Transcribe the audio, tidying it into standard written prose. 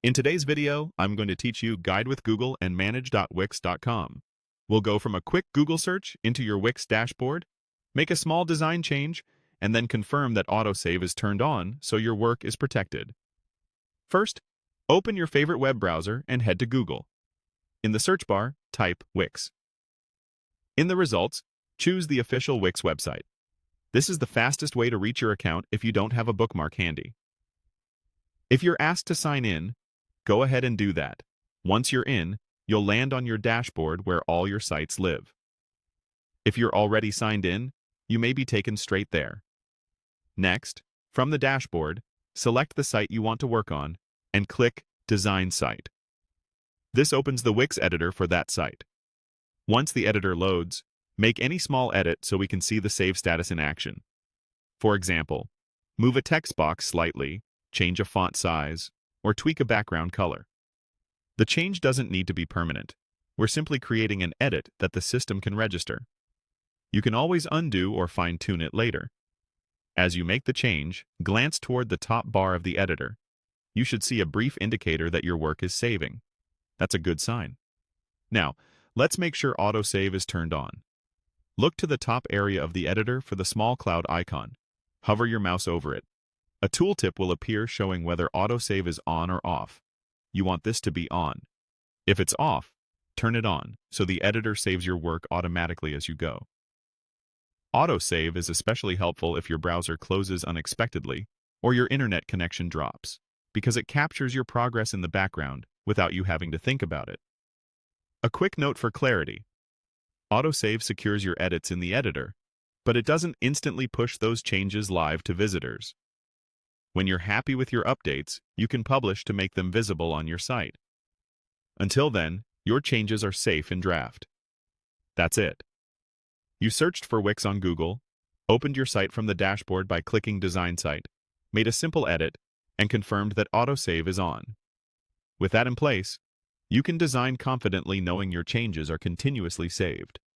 In today's video, I'm going to teach you Guide with Google and manage.wix.com. We'll go from a quick Google search into your Wix dashboard, make a small design change, and then confirm that autosave is turned on so your work is protected. First, open your favorite web browser and head to Google. In the search bar, type Wix. In the results, choose the official Wix website. This is the fastest way to reach your account if you don't have a bookmark handy. If you're asked to sign in, go ahead and do that. Once you're in, you'll land on your dashboard where all your sites live. If you're already signed in, you may be taken straight there. Next, from the dashboard, select the site you want to work on and click Design Site. This opens the Wix editor for that site. Once the editor loads, make any small edit so we can see the save status in action. For example, move a text box slightly, change a font size, or tweak a background color. The change doesn't need to be permanent. We're simply creating an edit that the system can register. You can always undo or fine-tune it later. As you make the change, glance toward the top bar of the editor. You should see a brief indicator that your work is saving. That's a good sign. Now, let's make sure autosave is turned on. Look to the top area of the editor for the small cloud icon. Hover your mouse over it. A tooltip will appear showing whether autosave is on or off. You want this to be on. If it's off, turn it on so the editor saves your work automatically as you go. Autosave is especially helpful if your browser closes unexpectedly or your internet connection drops, because it captures your progress in the background without you having to think about it. A quick note for clarity. Autosave secures your edits in the editor, but it doesn't instantly push those changes live to visitors. When you're happy with your updates, you can publish to make them visible on your site. Until then, your changes are safe in draft. That's it. You searched for Wix on Google, opened your site from the dashboard by clicking Design Site, made a simple edit, and confirmed that autosave is on. With that in place, you can design confidently knowing your changes are continuously saved.